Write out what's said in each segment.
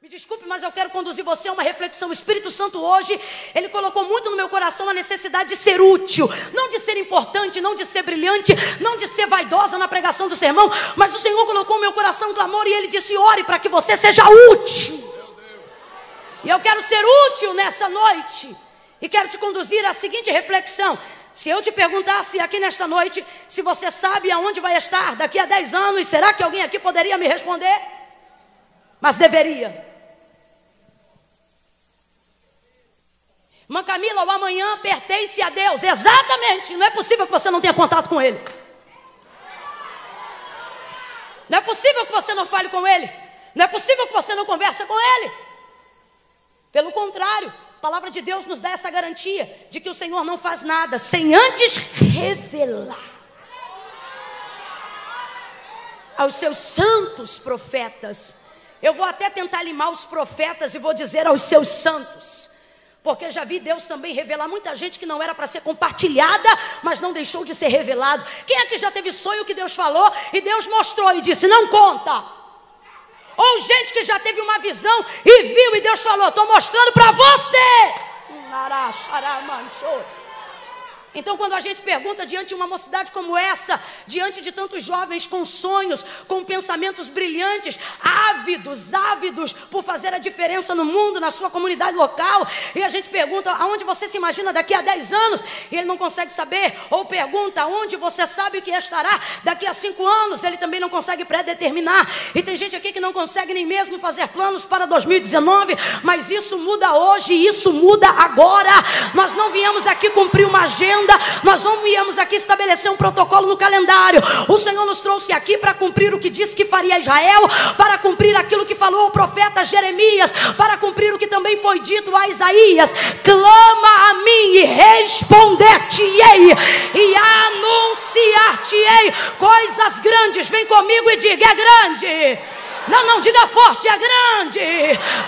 Me desculpe, mas eu quero conduzir você a uma reflexão. O Espírito Santo hoje, ele colocou muito no meu coração a necessidade de ser útil, não de ser importante, não de ser brilhante, não de ser vaidosa na pregação do sermão, mas o Senhor colocou no meu coração um clamor e ele disse: ore para que você seja útil. E eu quero ser útil nessa noite e quero te conduzir à seguinte reflexão. Se eu te perguntasse aqui nesta noite, se você sabe aonde vai estar daqui a 10 anos, será que alguém aqui poderia me responder? Mas deveria. Irmã Camila, o amanhã pertence a Deus. Exatamente. Não é possível que você não tenha contato com Ele. Não é possível que você não fale com Ele. Não é possível que você não converse com Ele. Pelo contrário, a palavra de Deus nos dá essa garantia de que o Senhor não faz nada sem antes revelar aos seus santos profetas. Eu vou até tentar limar os profetas e vou dizer aos seus santos, porque já vi Deus também revelar muita gente que não era para ser compartilhada, mas não deixou de ser revelado. Quem é que já teve sonho que Deus falou e Deus mostrou e disse: não conta? Ou gente que já teve uma visão e viu e Deus falou: estou mostrando para você. Então, quando a gente pergunta diante de uma mocidade como essa, diante de tantos jovens com sonhos, com pensamentos brilhantes, ávidos por fazer a diferença no mundo, na sua comunidade local, e a gente pergunta: aonde você se imagina daqui a 10 anos? E ele não consegue saber. Ou pergunta: onde você sabe que estará daqui a 5 anos? Ele também não consegue pré-determinar. E tem gente aqui que não consegue nem mesmo fazer planos para 2019, mas isso muda hoje, isso muda agora. Nós não viemos aqui cumprir uma agenda, nós não viemos aqui estabelecer um protocolo no calendário. O Senhor nos trouxe aqui para cumprir o que disse que faria Israel, para cumprir aquilo que falou o profeta Jeremias, para cumprir o que também foi dito a Isaías: clama a mim e responder-te-ei e anunciar-te-ei coisas grandes. Vem comigo e diga: é grande. Não, diga forte: é grande.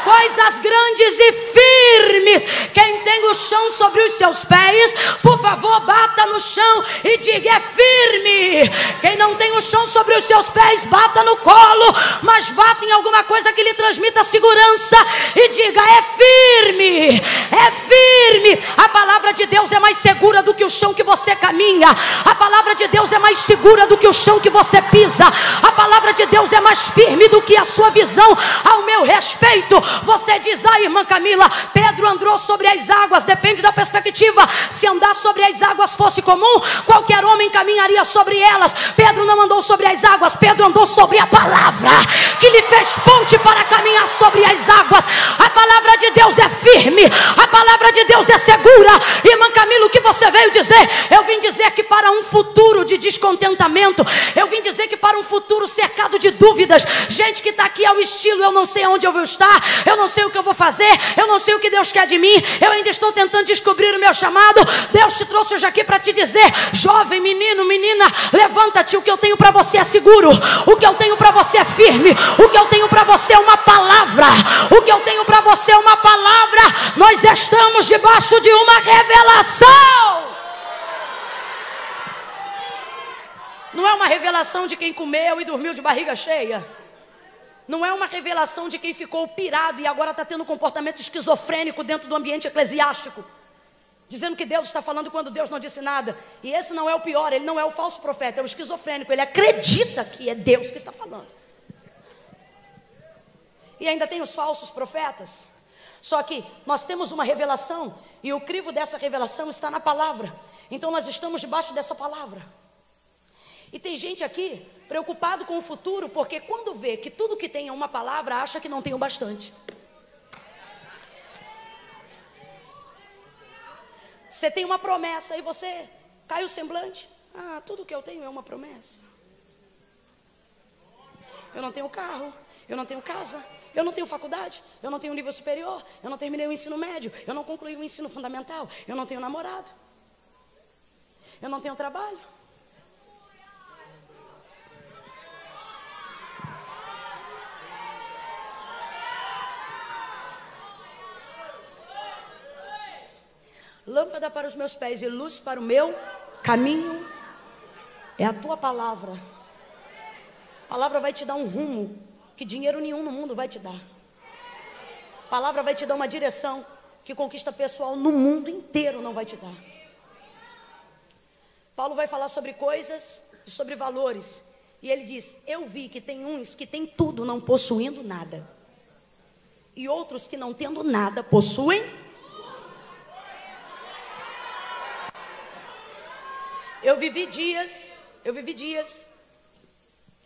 Coisas grandes e firmes. Quem tem o chão sobre os seus pés, por favor, bata no chão e diga: é firme. Quem não tem o chão sobre os seus pés, bata no colo, mas bata em alguma coisa que lhe transmita segurança e diga: é firme. É firme. A palavra de Deus é mais segura do que o chão que você caminha. A palavra de Deus é mais segura do que o chão que você pisa. A palavra de Deus é mais firme do que a sua visão. Ao meu respeito, você diz: ah, irmã Camila, Pedro andou sobre as águas. Depende da perspectiva. Se andar sobre as águas fosse comum, qualquer homem caminharia sobre elas. Pedro não andou sobre as águas, Pedro andou sobre a palavra, que lhe fez ponte para caminhar sobre as águas. A palavra de Deus é firme, a palavra de Deus é segura. Irmã Camila, o que você veio dizer? Eu vim dizer que para um futuro de descontentamento, eu vim dizer que para um futuro cercado de dúvidas, gente que está aqui ao estilo: eu não sei onde eu vou estar, eu não sei o que eu vou fazer, eu não sei o que Deus quer de mim, eu ainda estou tentando descobrir o meu chamado. Deus te trouxe hoje aqui para te dizer: jovem, menino, menina, levanta-te. O que eu tenho para você é seguro, o que eu tenho para você é firme, o que eu tenho para você é uma palavra, o que eu tenho para você é uma palavra. Nós estamos debaixo de uma revelação. Não é uma revelação de quem comeu e dormiu de barriga cheia. Não é uma revelação de quem ficou pirado e agora está tendo comportamento esquizofrênico dentro do ambiente eclesiástico, dizendo que Deus está falando quando Deus não disse nada. E esse não é o pior, ele não é o falso profeta, é o esquizofrênico. Ele acredita que é Deus que está falando. E ainda tem os falsos profetas. Só que nós temos uma revelação e o crivo dessa revelação está na palavra. Então nós estamos debaixo dessa palavra. E tem gente aqui preocupado com o futuro, porque quando vê que tudo que tem é uma palavra, acha que não tem o bastante. Você tem uma promessa e você cai o semblante: ah, tudo que eu tenho é uma promessa. Eu não tenho carro, eu não tenho casa, eu não tenho faculdade, eu não tenho nível superior, eu não terminei o ensino médio, eu não concluí o ensino fundamental, eu não tenho namorado, eu não tenho trabalho. Lâmpada para os meus pés e luz para o meu caminho é a tua palavra. Palavra vai te dar um rumo que dinheiro nenhum no mundo vai te dar. Palavra vai te dar uma direção que conquista pessoal no mundo inteiro não vai te dar. Paulo vai falar sobre coisas e sobre valores. E ele diz: eu vi que tem uns que tem tudo não possuindo nada, e outros que não tendo nada possuem. Eu vivi dias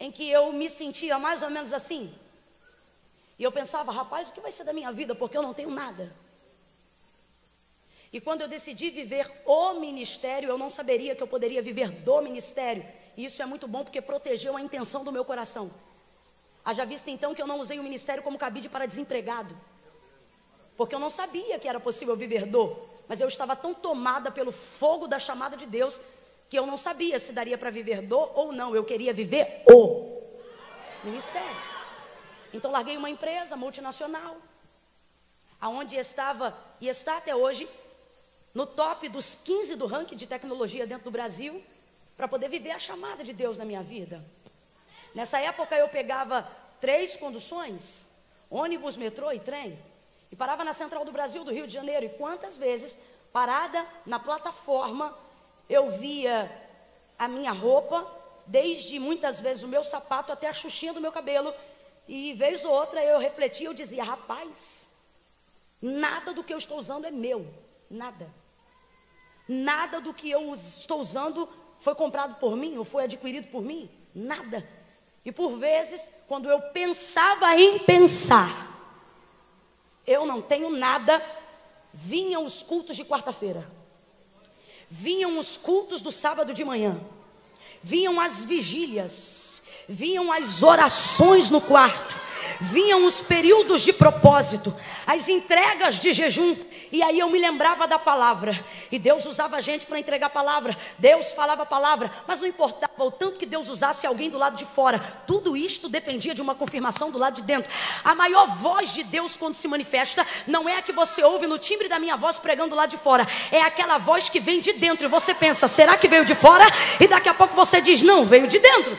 em que eu me sentia mais ou menos assim. E eu pensava: rapaz, o que vai ser da minha vida? Porque eu não tenho nada. E quando eu decidi viver o ministério, eu não saberia que eu poderia viver do ministério. E isso é muito bom porque protegeu a intenção do meu coração. Haja vista então que eu não usei o ministério como cabide para desempregado. Porque eu não sabia que era possível viver do. Mas eu estava tão tomada pelo fogo da chamada de Deus que eu não sabia se daria para viver do ou não. Eu queria viver o ministério. Então larguei uma empresa multinacional, aonde estava e está até hoje no top dos 15 do ranking de tecnologia dentro do Brasil, para poder viver a chamada de Deus na minha vida. Nessa época eu pegava 3 conduções, ônibus, metrô e trem, e parava na Central do Brasil, do Rio de Janeiro. E quantas vezes, parada na plataforma, eu via a minha roupa, desde muitas vezes o meu sapato até a xuxinha do meu cabelo. E vez ou outra eu refletia, eu dizia: rapaz, nada do que eu estou usando é meu, nada. Nada do que eu estou usando foi comprado por mim ou foi adquirido por mim, nada. E por vezes, quando eu pensava em pensar, eu não tenho nada, vinham os cultos de quarta-feira, vinham os cultos do sábado de manhã, vinham as vigílias, vinham as orações no quarto, vinham os períodos de propósito, as entregas de jejum. E aí eu me lembrava da palavra, e Deus usava a gente para entregar a palavra, Deus falava a palavra, mas não importava o tanto que Deus usasse alguém do lado de fora, tudo isto dependia de uma confirmação do lado de dentro. A maior voz de Deus quando se manifesta, não é a que você ouve no timbre da minha voz pregando lá de fora, é aquela voz que vem de dentro, e você pensa: será que veio de fora? E daqui a pouco você diz: não, veio de dentro.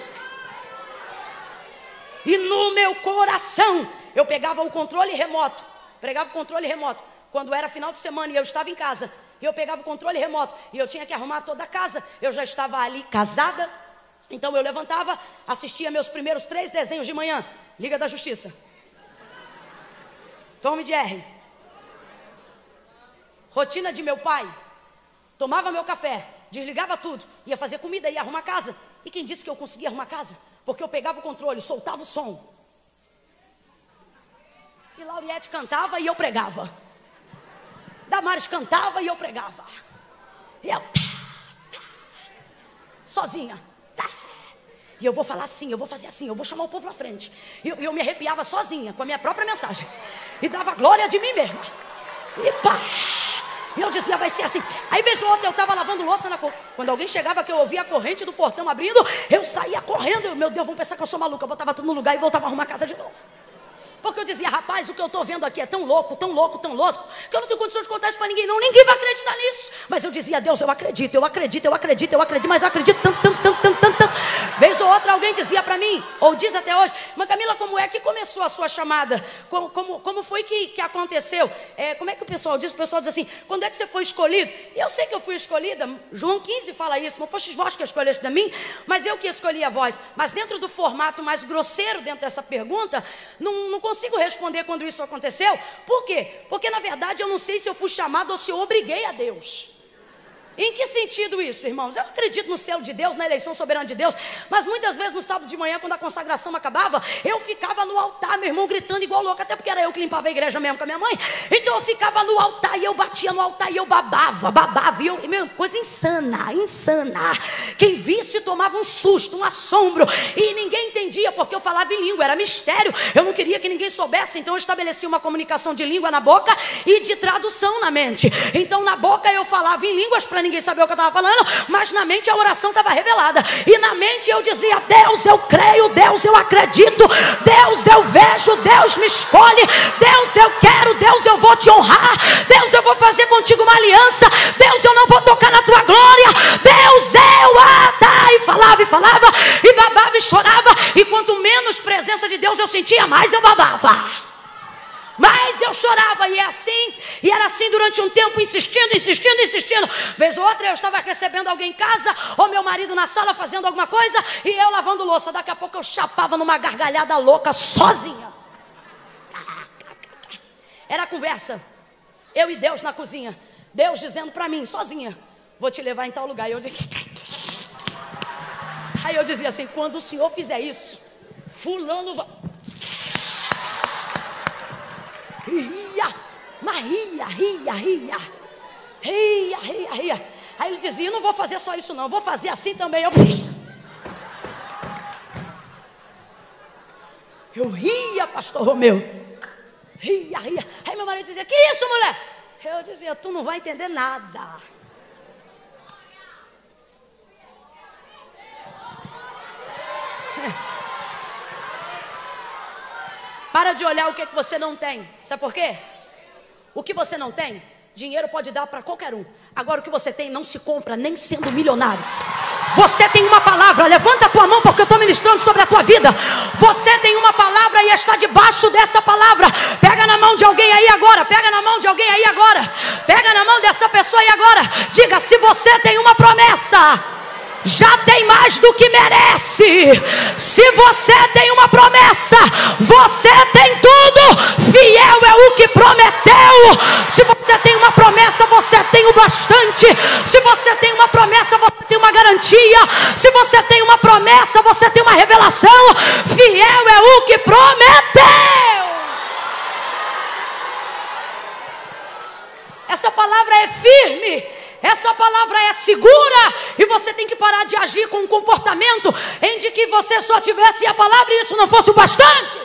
E no meu coração, eu pegava o controle remoto, pregava o controle remoto, quando era final de semana e eu estava em casa, e eu pegava o controle remoto, e eu tinha que arrumar toda a casa, eu já estava ali casada, então eu levantava, assistia meus primeiros 3 desenhos de manhã, Liga da Justiça, Tom e Jerry, rotina de meu pai, tomava meu café, desligava tudo, ia fazer comida, ia arrumar casa. E quem disse que eu conseguia arrumar casa? Porque eu pegava o controle, soltava o som, e Lauriette cantava e eu pregava, Damares cantava e eu pregava, e eu sozinha, e eu vou falar assim, eu vou fazer assim, eu vou chamar o povo na frente. Eu me arrepiava sozinha com a minha própria mensagem, e dava glória de mim mesma, e pá, e eu dizia: vai ser assim. Aí vez ou outra eu estava lavando louça quando alguém chegava, que eu ouvia a corrente do portão abrindo, eu saía correndo, meu Deus, vão pensar que eu sou maluca. Eu botava tudo no lugar e voltava a arrumar a casa de novo. Porque eu dizia: rapaz, o que eu estou vendo aqui é tão louco, tão louco, tão louco, que eu não tenho condição de contar isso para ninguém, não. Ninguém vai acreditar nisso. Mas eu dizia: Deus, eu acredito, eu acredito, eu acredito, eu acredito, mas eu acredito tanto. Vez ou outra alguém dizia para mim, ou diz até hoje: mas Camila, como é que começou a sua chamada? Como foi que aconteceu? Como é que o pessoal diz? O pessoal diz assim: quando é que você foi escolhido? E eu sei que eu fui escolhida, João 15 fala isso, não foste vós que escolheste de mim, mas eu que escolhi a vós. Mas dentro do formato mais grosseiro, dentro dessa pergunta, não consigo responder quando isso aconteceu. Por quê? Porque na verdade eu não sei se eu fui chamado ou se eu obriguei a Deus. Em que sentido isso, irmãos? Eu acredito no céu de Deus, na eleição soberana de Deus, mas muitas vezes no sábado de manhã, quando a consagração acabava, eu ficava no altar, meu irmão, gritando igual louco, até porque era eu que limpava a igreja mesmo com a minha mãe. Então eu ficava no altar e eu batia no altar e eu babava, e coisa insana. Quem visse tomava um susto, um assombro, e ninguém entendia porque eu falava em língua, era mistério, eu não queria que ninguém soubesse, então eu estabeleci uma comunicação de língua na boca e de tradução na mente. Então na boca eu falava em línguas para ninguém saber o que eu estava falando, mas na mente a oração estava revelada, e na mente eu dizia: Deus, eu creio, Deus, eu acredito, Deus, eu vejo, Deus me escolhe, Deus, eu quero, Deus, eu vou te honrar, Deus, eu vou fazer contigo uma aliança, Deus, eu não vou tocar na tua glória, Deus, eu e falava, e babava, e chorava, E quanto menos presença de Deus eu sentia, mais eu babava. Mas eu chorava, e era assim durante um tempo, insistindo. Vez ou outra eu estava recebendo alguém em casa, ou meu marido na sala fazendo alguma coisa, e eu lavando louça. Daqui a pouco eu chapava numa gargalhada louca, sozinha. Era a conversa, eu e Deus na cozinha. Deus dizendo para mim, sozinha, vou te levar em tal lugar. Aí eu dizia assim, quando o Senhor fizer isso, fulano vai... Ria. Aí ele dizia, eu não vou fazer só isso não, eu vou fazer assim também. Eu ria, pastor Romeu. Ria. Aí meu marido dizia, que isso, mulher? Eu dizia, tu não vai entender nada. Para de olhar o que você não tem. Sabe por quê? O que você não tem, dinheiro pode dar para qualquer um. Agora o que você tem não se compra nem sendo milionário. Você tem uma palavra, levanta a tua mão porque eu estou ministrando sobre a tua vida. Você tem uma palavra e está debaixo dessa palavra. Pega na mão de alguém aí agora. Pega na mão de alguém aí agora. Pega na mão dessa pessoa aí agora. Diga, se você tem uma promessa, já tem mais do que merece. Se você tem uma promessa, você tem tudo. Fiel é o que prometeu. Se você tem uma promessa, você tem o bastante. Se você tem uma promessa, você tem uma garantia. Se você tem uma promessa, você tem uma revelação. Fiel é o que prometeu. Essa palavra é firme. Essa palavra é segura, e você tem que parar de agir com um comportamento em de que você só tivesse a palavra e isso não fosse o bastante.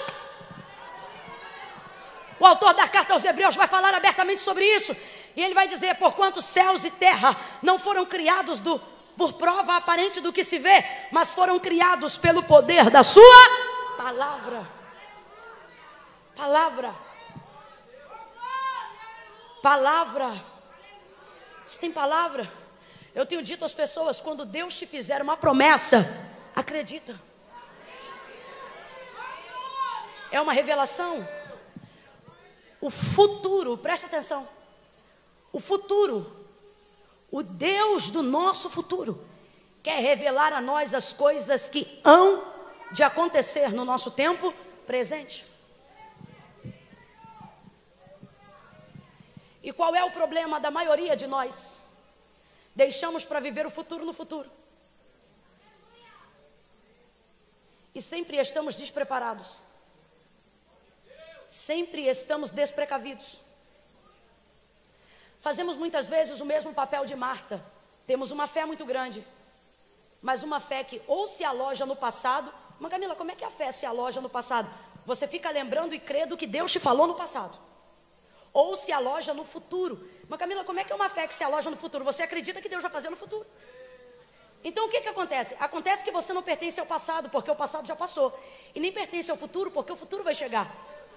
O autor da carta aos Hebreus vai falar abertamente sobre isso, e ele vai dizer, porquanto céus e terra não foram criados por prova aparente do que se vê, mas foram criados pelo poder da sua palavra. Palavra. Você tem palavra? Eu tenho dito às pessoas, quando Deus te fizer uma promessa, acredita. É uma revelação. O futuro, presta atenção. O futuro, o Deus do nosso futuro, quer revelar a nós as coisas que hão de acontecer no nosso tempo presente. E qual é o problema da maioria de nós? Deixamos para viver o futuro no futuro. E sempre estamos despreparados. Sempre estamos desprecavidos. Fazemos muitas vezes o mesmo papel de Marta. Temos uma fé muito grande, mas uma fé que ou se aloja no passado. Mas Camila, como é que a fé se aloja no passado? Você fica lembrando e crê do que Deus te falou no passado. Ou se aloja no futuro. Mas Camila, como é que é uma fé que se aloja no futuro? Você acredita que Deus vai fazer no futuro. Então o que acontece? Acontece que você não pertence ao passado, porque o passado já passou. E nem pertence ao futuro, porque o futuro vai chegar.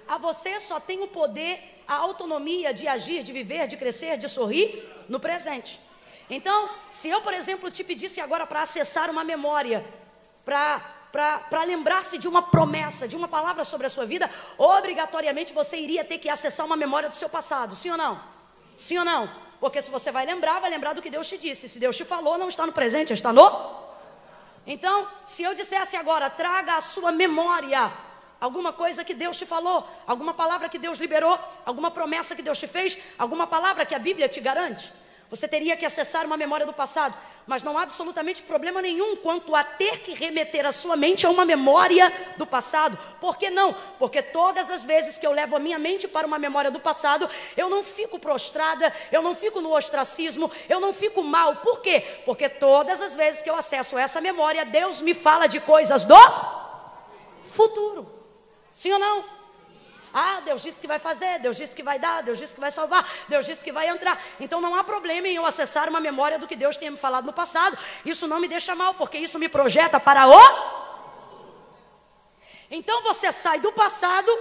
A você só tem o poder, a autonomia de agir, de viver, de crescer, de sorrir no presente. Então, se eu, por exemplo, te pedisse agora para acessar uma memória, para lembrar-se de uma promessa, de uma palavra sobre a sua vida, obrigatoriamente você iria ter que acessar uma memória do seu passado, sim ou não? Sim ou não? Porque se você vai lembrar do que Deus te disse. Se Deus te falou, não está no presente, está no... Então, se eu dissesse agora, traga a sua memória alguma coisa que Deus te falou, alguma palavra que Deus liberou, alguma promessa que Deus te fez, alguma palavra que a Bíblia te garante, você teria que acessar uma memória do passado. Mas não há absolutamente problema nenhum quanto a ter que remeter a sua mente a uma memória do passado. Por que não? Porque todas as vezes que eu levo a minha mente para uma memória do passado, eu não fico prostrada, eu não fico no ostracismo, eu não fico mal. Por quê? Porque todas as vezes que eu acesso essa memória, Deus me fala de coisas do futuro. Sim ou não? Ah, Deus disse que vai fazer, Deus disse que vai dar, Deus disse que vai salvar, Deus disse que vai entrar. Então não há problema em eu acessar uma memória do que Deus tenha me falado no passado. Isso não me deixa mal, porque isso me projeta para o... Então você sai do passado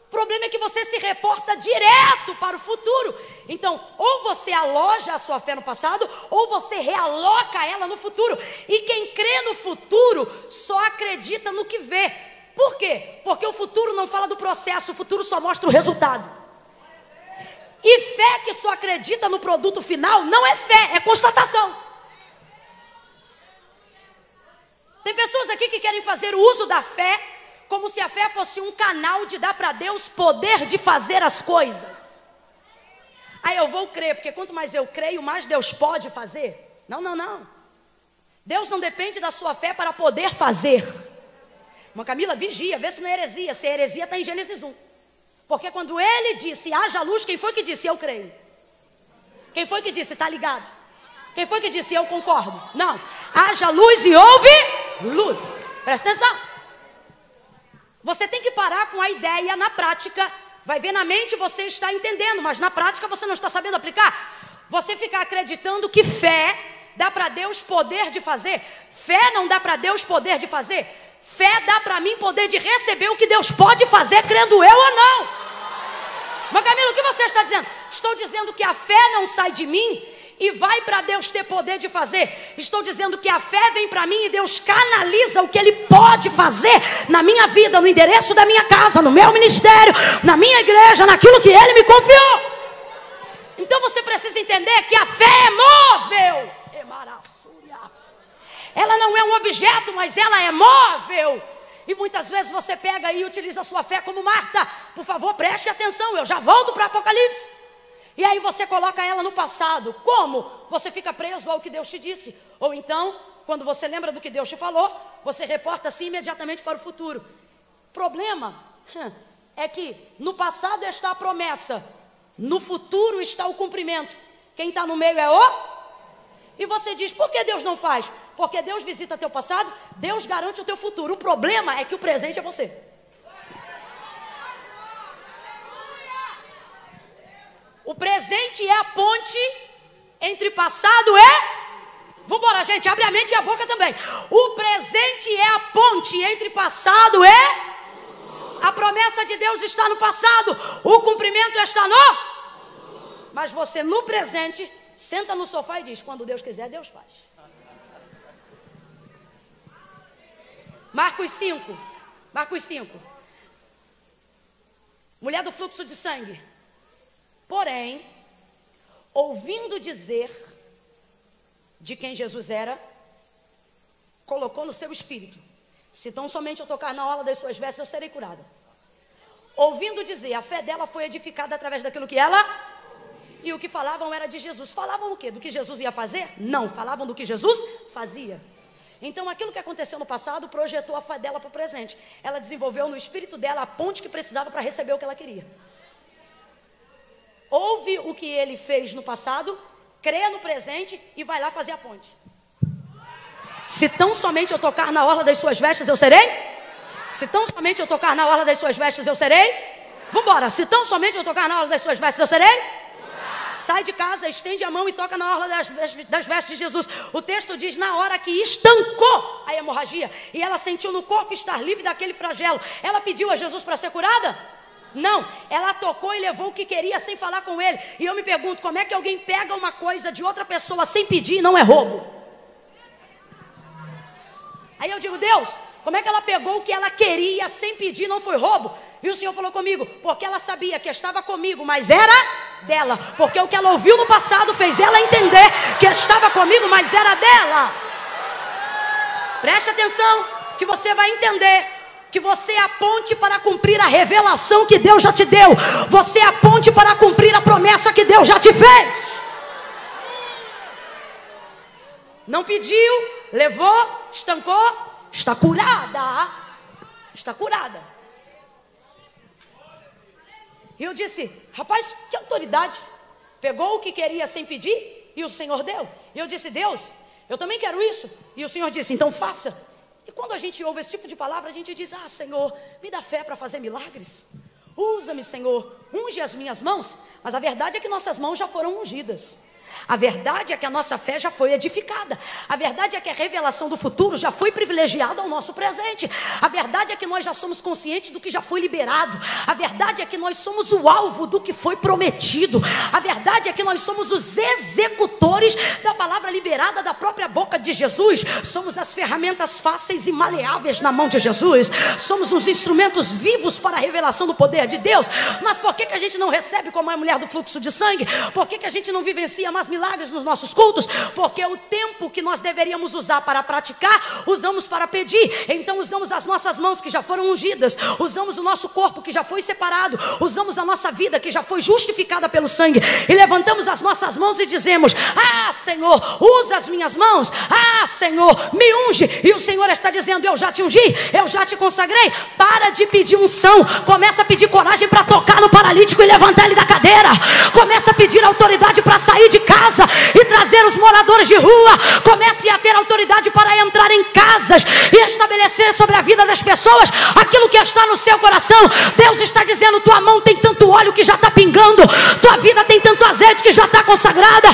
O problema é que você se reporta direto para o futuro. Então, ou você aloja a sua fé no passado, ou você realoca ela no futuro. E quem crê no futuro só acredita no que vê. Por quê? Porque o futuro não fala do processo, o futuro só mostra o resultado. E fé que só acredita no produto final não é fé, é constatação. Tem pessoas aqui que querem fazer o uso da fé como se a fé fosse um canal de dar para Deus poder de fazer as coisas. Aí eu vou crer, porque quanto mais eu creio, mais Deus pode fazer. Não, não, não. Deus não depende da sua fé para poder fazer. Irmã Camila, vigia, vê se não é heresia. Se é heresia, está em Gênesis 1. Porque quando ele disse, haja luz, quem foi que disse, eu creio? Quem foi que disse, está ligado? Quem foi que disse, eu concordo? Não. Haja luz e houve luz. Presta atenção. Você tem que parar com a ideia na prática. Vai ver na mente, você está entendendo, mas na prática você não está sabendo aplicar. Você ficar acreditando que fé dá para Deus poder de fazer. Fé não dá para Deus poder de fazer. Fé dá para mim poder de receber o que Deus pode fazer, crendo eu ou não. Mas Camila, o que você está dizendo? Estou dizendo que a fé não sai de mim e vai para Deus ter poder de fazer. Estou dizendo que a fé vem para mim e Deus canaliza o que Ele pode fazer na minha vida, no endereço da minha casa, no meu ministério, na minha igreja, naquilo que Ele me confiou. Então você precisa entender que a fé é móvel. Ela não é um objeto, mas ela é móvel. E muitas vezes você pega e utiliza a sua fé como Marta. Por favor, preste atenção, eu já volto para Apocalipse. E aí você coloca ela no passado. Como? Você fica preso ao que Deus te disse. Ou então, quando você lembra do que Deus te falou, você reporta assim imediatamente para o futuro. O problema é que no passado está a promessa, no futuro está o cumprimento. Quem está no meio é o... E você diz, por que Deus não faz? Porque Deus visita teu passado, Deus garante o teu futuro. O problema é que o presente é você. O presente é a ponte entre passado e... Vamos embora, gente, abre a mente e a boca também. O presente é a ponte entre passado e... A promessa de Deus está no passado, o cumprimento está no... Mas você no presente... Senta no sofá e diz, quando Deus quiser, Deus faz. Marcos 5. Marcos 5. Mulher do fluxo de sangue. Porém, ouvindo dizer de quem Jesus era, colocou no seu espírito, se tão somente eu tocar na orla das suas vestes, eu serei curada. Ouvindo dizer, a fé dela foi edificada através daquilo que ela... E o que falavam era de Jesus. Falavam o quê? Do que Jesus ia fazer? Não, falavam do que Jesus fazia. Então aquilo que aconteceu no passado projetou a fé dela para o presente. Ela desenvolveu no espírito dela a ponte que precisava para receber o que ela queria. Ouve o que ele fez no passado, crê no presente e vai lá fazer a ponte. Se tão somente eu tocar na orla das suas vestes, eu serei? Se tão somente eu tocar na orla das suas vestes, eu serei? Vambora, se tão somente eu tocar na orla das suas vestes, eu serei? Sai de casa, estende a mão e toca na orla das vestes de Jesus. O texto diz, na hora que estancou a hemorragia, e ela sentiu no corpo estar livre daquele flagelo, ela pediu a Jesus para ser curada? Não, ela tocou e levou o que queria sem falar com ele. E eu me pergunto, como é que alguém pega uma coisa de outra pessoa sem pedir e não é roubo? Aí eu digo, Deus, como é que ela pegou o que ela queria sem pedir e não foi roubo? E o Senhor falou comigo, porque ela sabia que estava comigo, mas era dela. Porque o que ela ouviu no passado fez ela entender que estava comigo, mas era dela. Preste atenção, que você vai entender que você é a ponte para cumprir a revelação que Deus já te deu. Você é a ponte para cumprir a promessa que Deus já te fez. Não pediu, levou, estancou, está curada. Está curada. E eu disse, rapaz, que autoridade. Pegou o que queria sem pedir e o Senhor deu. E eu disse, Deus, eu também quero isso. E o Senhor disse, então faça. E quando a gente ouve esse tipo de palavra, a gente diz, Senhor, me dá fé para fazer milagres. Usa-me, Senhor, unge as minhas mãos. Mas a verdade é que nossas mãos já foram ungidas. A verdade é que a nossa fé já foi edificada. A verdade é que a revelação do futuro já foi privilegiada ao nosso presente. A verdade é que nós já somos conscientes do que já foi liberado. A verdade é que nós somos o alvo do que foi prometido. A verdade é que nós somos os executores da palavra liberada da própria boca de Jesus. Somos as ferramentas fáceis e maleáveis na mão de Jesus. Somos os instrumentos vivos para a revelação do poder de Deus. Mas por que a gente não recebe como a mulher do fluxo de sangue? Por que a gente não vivencia mais milagres nos nossos cultos? Porque o tempo que nós deveríamos usar para praticar, usamos para pedir. Então usamos as nossas mãos que já foram ungidas, usamos o nosso corpo que já foi separado, usamos a nossa vida que já foi justificada pelo sangue, e levantamos as nossas mãos e dizemos: ah, Senhor, usa as minhas mãos. Ah, Senhor, me unge. E o Senhor está dizendo: eu já te ungi, eu já te consagrei. Para de pedir unção, começa a pedir coragem para tocar no paralítico e levantar ele da cadeira. Começa a pedir autoridade para sair de casa e trazer os moradores de rua. Comece a ter autoridade para entrar em casas e estabelecer sobre a vida das pessoas aquilo que está no seu coração. Deus está dizendo: tua mão tem tanto óleo que já está pingando, tua vida tem tanto azeite que já está consagrada.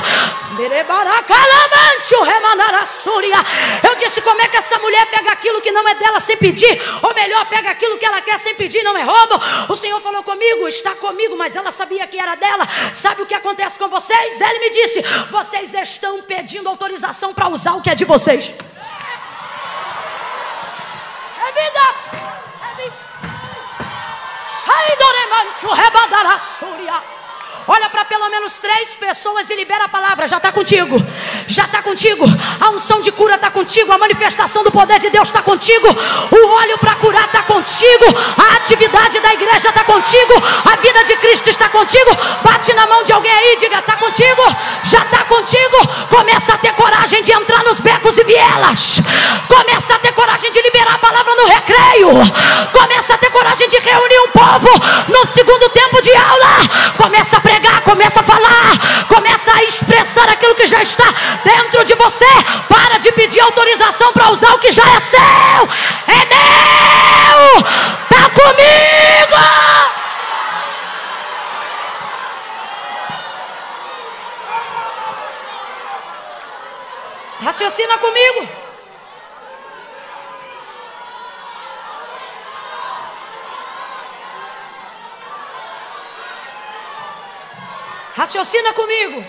Eu disse: como é que essa mulher pega aquilo que não é dela sem pedir? Ou melhor, pega aquilo que ela quer sem pedir, não é roubo? O Senhor falou comigo, está comigo, mas ela sabia que era dela. Sabe o que acontece com vocês? Ele me disse: vocês estão pedindo autorização para usar o que é de vocês. É vida. Olha para pelo menos 3 pessoas e libera a palavra. Já está contigo, já está contigo. A unção de cura está contigo, a manifestação do poder de Deus está contigo, o óleo para curar está contigo, a atividade da igreja está contigo, a vida de Cristo está contigo. Bate na mão de alguém aí e diga: está contigo, já está contigo. Começa a ter coragem de entrar nos becos e vielas. Começa a ter coragem de liberar a palavra no recreio. Começa a ter coragem de reunir um povo no segundo tempo de aula. Começa a pregar, começa a falar, começa a expressar aquilo que já está dentro de você. Para de pedir autorização para usar o que já é seu. É meu, está comigo. Raciocina comigo. Raciocina comigo.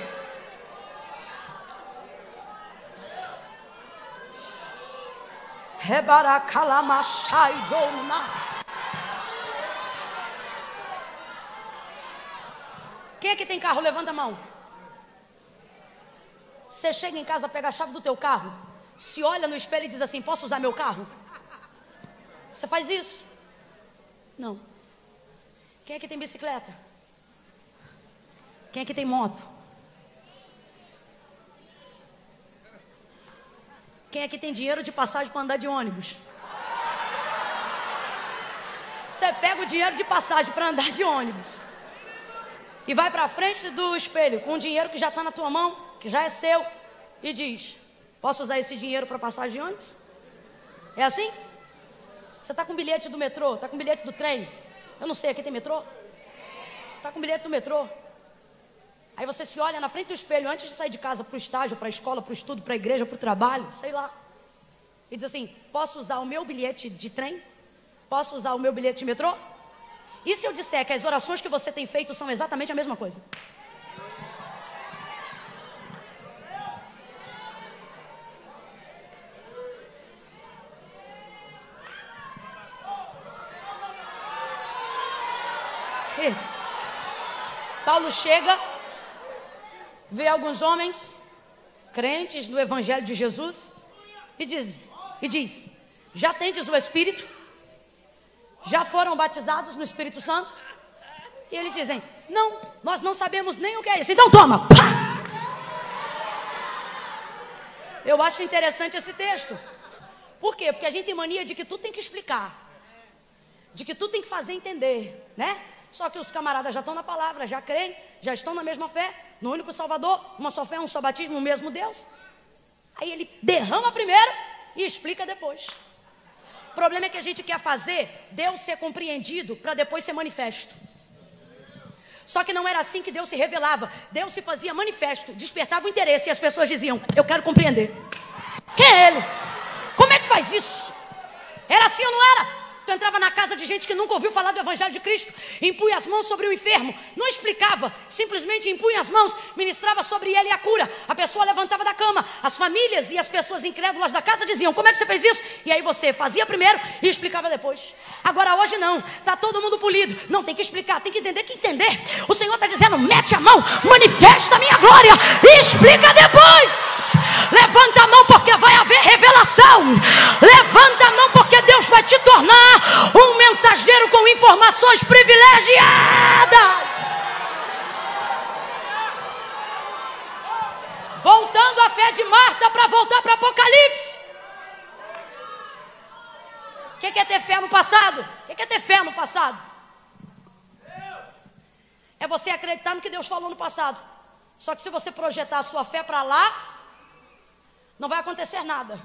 Quem é que tem carro? Levanta a mão. Você chega em casa, pega a chave do teu carro, se olha no espelho e diz assim: posso usar meu carro? Você faz isso? Não. Quem é que tem bicicleta? Quem é que tem moto? Quem é que tem dinheiro de passagem para andar de ônibus? Você pega o dinheiro de passagem para andar de ônibus e vai para frente do espelho com o dinheiro que já está na tua mão, que já é seu, e diz: posso usar esse dinheiro para passagem de ônibus? É assim? Você está com bilhete do metrô, está com bilhete do trem. Eu não sei, aqui tem metrô? Você está com bilhete do metrô. Aí você se olha na frente do espelho antes de sair de casa para o estágio, para a escola, para o estudo, para a igreja, para o trabalho, sei lá. E diz assim: posso usar o meu bilhete de trem? Posso usar o meu bilhete de metrô? E se eu disser que as orações que você tem feito são exatamente a mesma coisa? Paulo chega, vê alguns homens crentes no evangelho de Jesus e diz: já tendes o Espírito? Já foram batizados no Espírito Santo? E eles dizem: não, nós não sabemos nem o que é isso. Então toma. Pá! Eu acho interessante esse texto. Por quê? Porque a gente tem mania de que tudo tem que explicar, de que tudo tem que fazer entender, né? Só que os camaradas já estão na palavra, já creem, já estão na mesma fé, no único Salvador, uma só fé, um só batismo, o mesmo Deus. Aí ele derrama primeiro e explica depois. O problema é que a gente quer fazer Deus ser compreendido para depois ser manifesto. Só que não era assim que Deus se revelava. Deus se fazia manifesto, despertava o interesse e as pessoas diziam: eu quero compreender. Quem é ele? Como é que faz isso? Era assim ou não era? Tu entrava na casa de gente que nunca ouviu falar do Evangelho de Cristo, impunha as mãos sobre o enfermo, não explicava, simplesmente impunha as mãos, ministrava sobre ele a cura. A pessoa levantava da cama, as famílias e as pessoas incrédulas da casa diziam: como é que você fez isso? E aí você fazia primeiro e explicava depois. Agora hoje não, está todo mundo polido, não tem que explicar, tem que entender. O Senhor está dizendo: mete a mão, manifesta a minha glória e explica depois. Levanta a mão porque vai haver revelação. Levanta a mão porque Deus vai te tornar um mensageiro com informações privilegiadas. Voltando à fé de Marta para voltar para Apocalipse. O que é ter fé no passado? O que é ter fé no passado? É você acreditar no que Deus falou no passado. Só que se você projetar a sua fé para lá, não vai acontecer nada.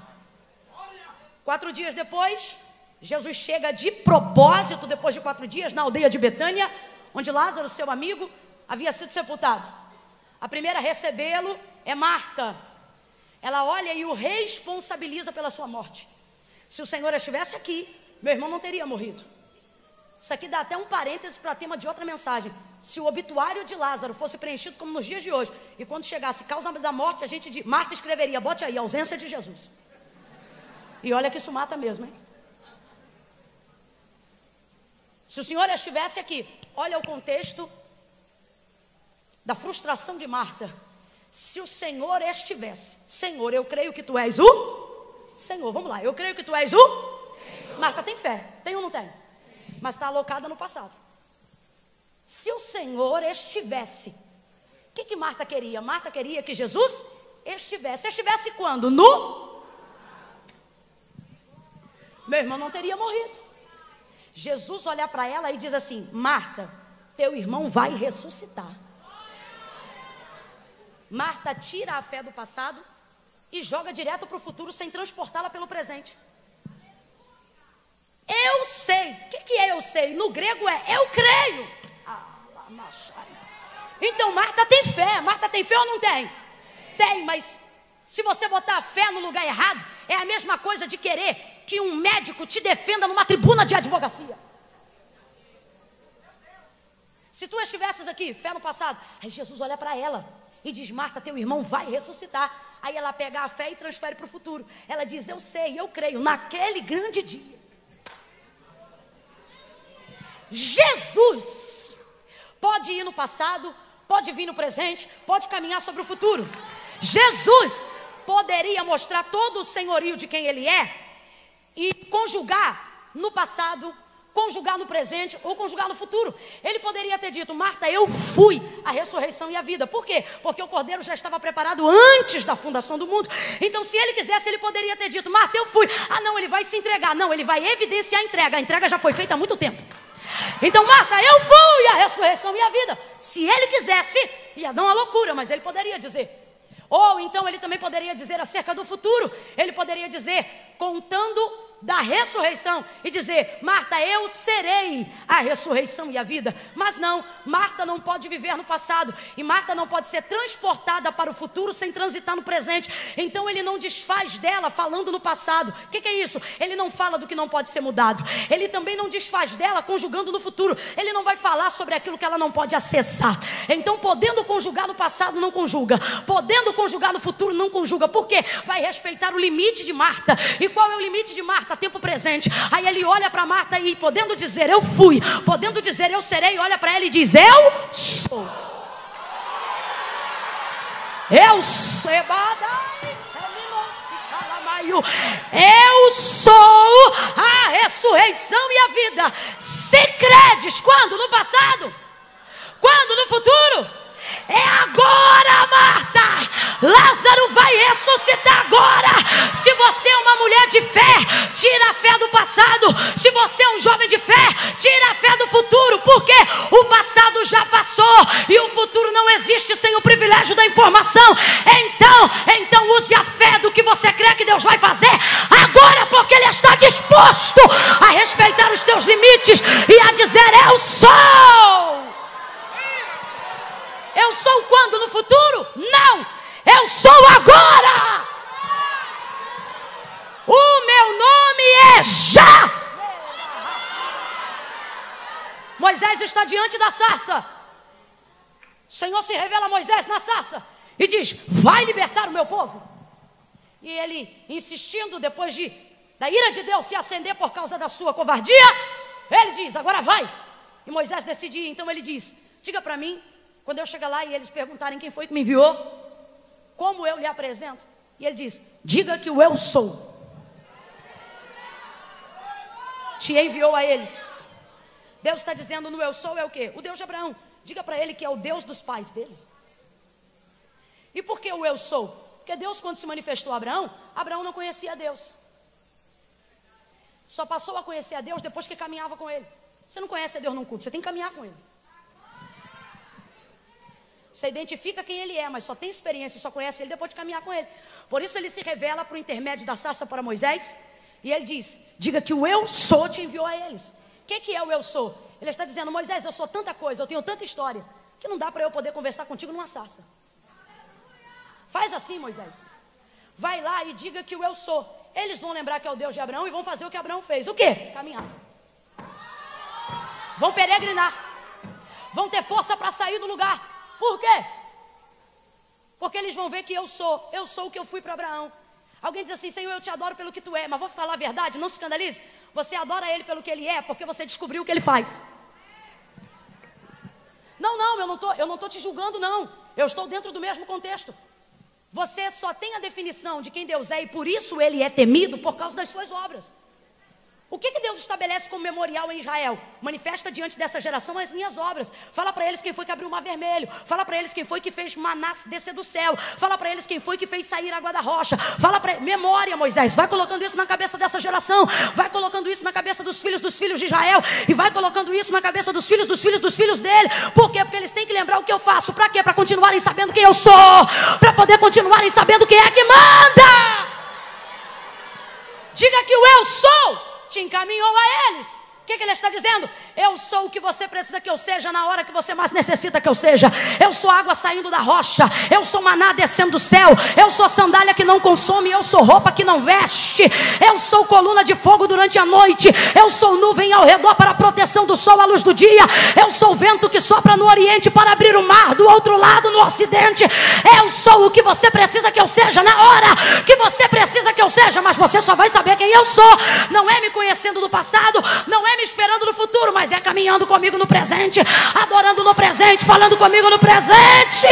4 dias depois, Jesus chega de propósito, depois de 4 dias, na aldeia de Betânia, onde Lázaro, seu amigo, havia sido sepultado. A primeira a recebê-lo é Marta. Ela olha e o responsabiliza pela sua morte. Se o Senhor estivesse aqui, meu irmão não teria morrido. Isso aqui dá até um parêntese para tema de outra mensagem. Se o obituário de Lázaro fosse preenchido como nos dias de hoje, e quando chegasse causa da morte, Marta escreveria: bote aí, ausência de Jesus. E olha que isso mata mesmo, hein? Se o Senhor estivesse aqui, olha o contexto da frustração de Marta. Se o Senhor estivesse: Senhor, eu creio que Tu és o Senhor. Vamos lá, eu creio que Tu és o Senhor. Marta tem fé, tem ou não tem? Mas está alocada no passado. Se o Senhor estivesse, o que Marta queria? Marta queria que Jesus estivesse. Estivesse quando? No? Meu irmão não teria morrido. Jesus olha para ela e diz assim: Marta, teu irmão vai ressuscitar. Marta tira a fé do passado e joga direto para o futuro sem transportá-la pelo presente. Eu sei. O que é eu sei? No grego é eu creio. Então Marta tem fé. Marta tem fé ou não tem? Tem, mas se você botar a fé no lugar errado, é a mesma coisa de querer que um médico te defenda numa tribuna de advocacia. Se tu estivesses aqui, fé no passado, aí Jesus olha para ela e diz: Marta, teu irmão vai ressuscitar. Aí ela pega a fé e transfere para o futuro. Ela diz: eu sei, eu creio, naquele grande dia. Jesus pode ir no passado, pode vir no presente, pode caminhar sobre o futuro. Jesus poderia mostrar todo o senhorio de quem Ele é e conjugar no passado, conjugar no presente ou conjugar no futuro. Ele poderia ter dito: Marta, eu fui a ressurreição e a vida. Por quê? Porque o cordeiro já estava preparado antes da fundação do mundo. Então, se ele quisesse, ele poderia ter dito: Marta, eu fui. Ah, não, ele vai se entregar. Não, ele vai evidenciar a entrega. A entrega já foi feita há muito tempo. Então, Marta, eu fui a ressurreição e a vida. Se ele quisesse, ia dar uma loucura, mas ele poderia dizer. Ou então ele também poderia dizer acerca do futuro. Ele poderia dizer, contando da ressurreição, e dizer: Marta, eu serei a ressurreição e a vida. Mas não, Marta não pode viver no passado, e Marta não pode ser transportada para o futuro sem transitar no presente. Então ele não desfaz dela falando no passado. O que é isso? Ele não fala do que não pode ser mudado. Ele também não desfaz dela conjugando no futuro. Ele não vai falar sobre aquilo que ela não pode acessar. Então, podendo conjugar no passado, não conjuga. Podendo conjugar no futuro, não conjuga. Por quê? Vai respeitar o limite de Marta. E qual é o limite de Marta? Tempo presente. Aí ele olha para Marta e, podendo dizer eu fui, podendo dizer eu serei, olha para ela e diz: eu sou. Eu sou. Eu sou a ressurreição e a vida. Se credes, quando? No passado? Quando? No futuro? É agora, Marta. Lázaro vai ressuscitar agora. Se você é uma mulher de fé, tira a fé do passado. Se você é um jovem de fé, tira a fé do futuro. Porque o passado já passou e o futuro não existe sem o privilégio da informação. Então use a fé do que você crê que Deus vai fazer agora, porque Ele está disposto a respeitar os teus limites e a dizer: eu sou. sou quando? No futuro? Não! Eu sou agora! O meu nome é já! Moisés está diante da sarça. O Senhor se revela a Moisés na sarça e diz: vai libertar o meu povo. E ele, insistindo, depois da ira de Deus se acender por causa da sua covardia, ele diz: agora vai. E Moisés decide ir. Então ele diz: diga para mim, quando eu chegar lá e eles perguntarem quem foi que me enviou, como eu lhe apresento? E ele diz: diga que o eu sou te enviou a eles. Deus está dizendo no eu sou é o quê? O Deus de Abraão. Diga para ele que é o Deus dos pais dele. E por que o eu sou? Porque Deus, quando se manifestou a Abraão, Abraão não conhecia Deus. Só passou a conhecer a Deus depois que caminhava com ele. Você não conhece a Deus num culto, você tem que caminhar com ele. Você identifica quem ele é, mas só tem experiência e só conhece ele depois de caminhar com ele. Por isso ele se revela por intermédio da sarça para Moisés. E ele diz: diga que o eu sou te enviou a eles. O que é o eu sou? Ele está dizendo: Moisés, eu sou tanta coisa, eu tenho tanta história, que não dá para eu poder conversar contigo numa sarça. Faz assim, Moisés. Vai lá e diga que o eu sou. Eles vão lembrar que é o Deus de Abraão e vão fazer o que Abraão fez. O quê? Caminhar. Vão peregrinar. Vão ter força para sair do lugar. Por quê? Porque eles vão ver que eu sou o que eu fui para Abraão. Alguém diz assim: Senhor, eu te adoro pelo que tu é. Mas vou falar a verdade, não se escandalize. Você adora ele pelo que ele é, porque você descobriu o que ele faz. Não, eu não estou te julgando, não. Eu estou dentro do mesmo contexto. Você só tem a definição de quem Deus é, e por isso ele é temido por causa das suas obras. O que Deus estabelece como memorial em Israel? Manifesta diante dessa geração as minhas obras. Fala para eles quem foi que abriu o mar vermelho. Fala para eles quem foi que fez maná descer do céu. Fala para eles quem foi que fez sair água da rocha. Fala para memória, Moisés. Vai colocando isso na cabeça dessa geração. Vai colocando isso na cabeça dos filhos de Israel. E vai colocando isso na cabeça dos filhos dele. Por quê? Porque eles têm que lembrar o que eu faço. Para quê? Para continuarem sabendo quem eu sou. Para poder continuarem sabendo quem é que manda. Diga que o eu sou te encaminhou a eles. O que ele está dizendo? Eu sou o que você precisa que eu seja na hora que você mais necessita que eu seja. Eu sou água saindo da rocha. Eu sou maná descendo do céu. Eu sou sandália que não consome. Eu sou roupa que não veste. Eu sou coluna de fogo durante a noite. Eu sou nuvem ao redor para a proteção do sol à luz do dia. Eu sou vento que sopra no oriente para abrir o mar do outro lado no ocidente. Eu sou o que você precisa que eu seja na hora que você precisa que eu seja. Mas você só vai saber quem eu sou. Não é me conhecendo do passado, não é me esperando no futuro, mas é caminhando comigo no presente, adorando no presente, falando comigo no presente.